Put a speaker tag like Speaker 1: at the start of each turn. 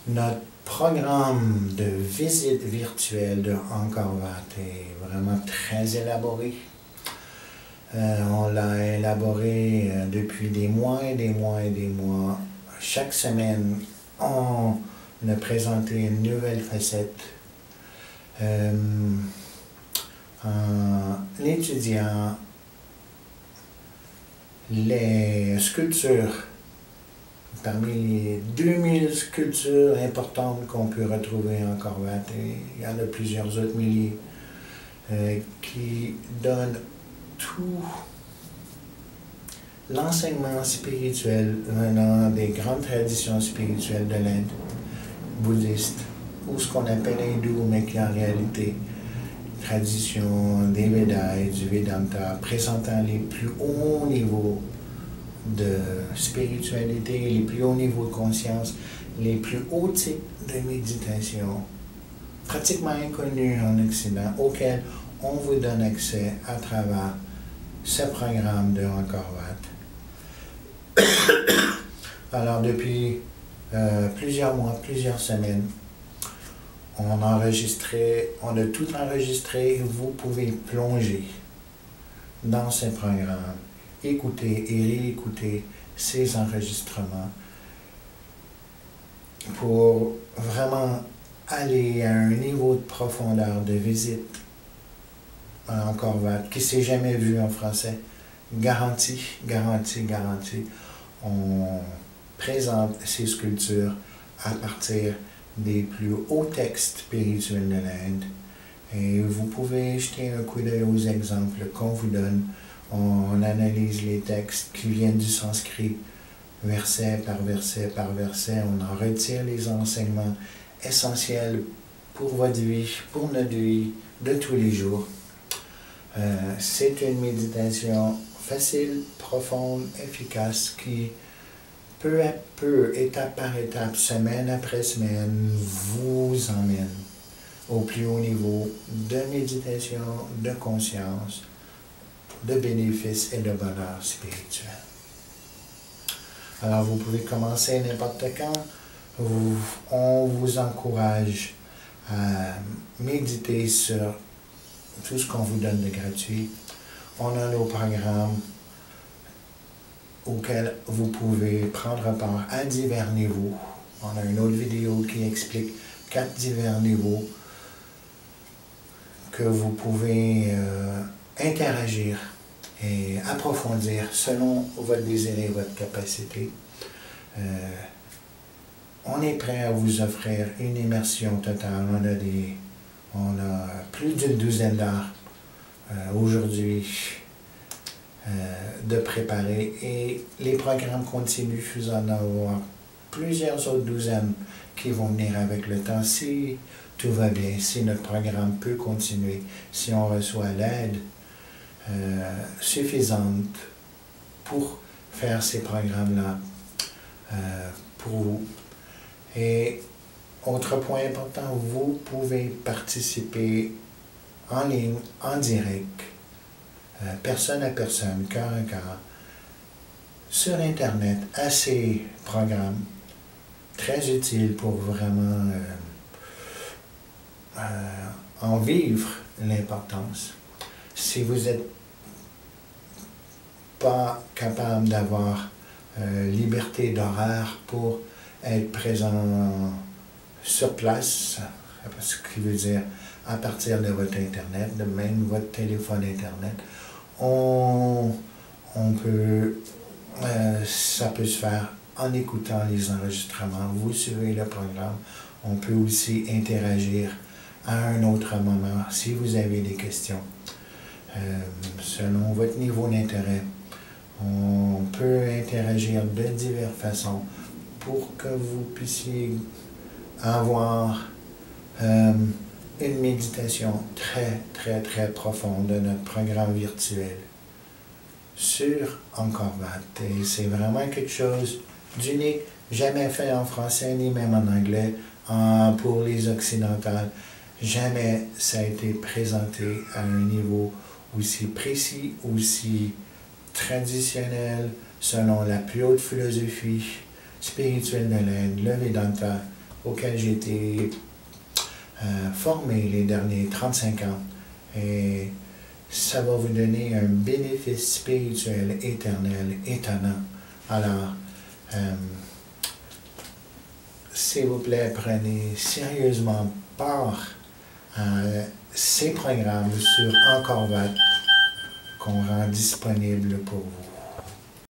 Speaker 1: Notre programme de visite virtuelle de Angkor Wat est vraiment très élaboré. On l'a élaboré depuis des mois et des mois et des mois. Chaque semaine, on a présenté une nouvelle facette. En étudiant les sculptures, parmi les 2000 sculptures importantes qu'on peut retrouver en Angkor Wat, et il y en a plusieurs autres milliers qui donnent tout l'enseignement spirituel venant des grandes traditions spirituelles de l'Inde bouddhiste, ou ce qu'on appelle hindou, mais qui en réalité tradition des Védas et du Vedanta, présentant les plus hauts niveaux de spiritualité, les plus hauts niveaux de conscience, les plus hauts types de méditation, pratiquement inconnus en Occident, auxquels on vous donne accès à travers ce programme de Angkor Wat. Alors, depuis plusieurs mois, plusieurs semaines, on a tout enregistré. Vous pouvez plonger dans ce programme, écouter et réécouter ces enregistrements pour vraiment aller à un niveau de profondeur de visite à Angkor Wat qui ne s'est jamais vu en français. Garanti, garanti, garanti. On présente ces sculptures à partir des plus hauts textes spirituels de l'Inde. Et vous pouvez jeter un coup d'œil aux exemples qu'on vous donne. On analyse les textes qui viennent du sanskrit, verset par verset par verset. On en retire les enseignements essentiels pour votre vie, pour notre vie de tous les jours. C'est une méditation facile, profonde, efficace qui, peu à peu, étape par étape, semaine après semaine, vous emmène au plus haut niveau de méditation, de conscience, de bénéfices et de bonheur spirituel. Alors, vous pouvez commencer n'importe quand. On vous encourage à méditer sur tout ce qu'on vous donne de gratuit. On a nos programmes auxquels vous pouvez prendre part à divers niveaux. On a une autre vidéo qui explique 4 divers niveaux que vous pouvez interagir et approfondir selon votre désir et votre capacité. On est prêt à vous offrir une immersion totale. On a plus d'une douzaine d'heures aujourd'hui de préparer et les programmes continuent. Vous en avoir plusieurs autres douzaines qui vont venir avec le temps si tout va bien, si notre programme peut continuer, si on reçoit l'aide suffisante pour faire ces programmes-là pour vous. Et autre point important, vous pouvez participer en ligne, en direct, personne à personne, cœur à cœur, sur Internet, à ces programmes très utiles pour vraiment en vivre l'importance. Si vous n'êtes pas capable d'avoir liberté d'horaire pour être présent sur place, ce qui veut dire à partir de votre Internet, de même votre téléphone Internet, ça peut se faire en écoutant les enregistrements. Vous suivez le programme. On peut aussi interagir à un autre moment si vous avez des questions. Selon votre niveau d'intérêt, on peut interagir de diverses façons pour que vous puissiez avoir une méditation très, très, très profonde de notre programme virtuel sur Angkor Wat. Et c'est vraiment quelque chose d'unique, jamais fait en français ni même en anglais pour les occidentales. Jamais ça a été présenté à un niveau aussi précis, aussi traditionnel, selon la plus haute philosophie spirituelle de l'Inde, le Vedanta, auquel j'ai été formé les derniers 35 ans. Et ça va vous donner un bénéfice spirituel éternel, étonnant. Alors, s'il vous plaît, prenez sérieusement part à ces programmes sur Encore Vat qu'on rend disponibles pour vous.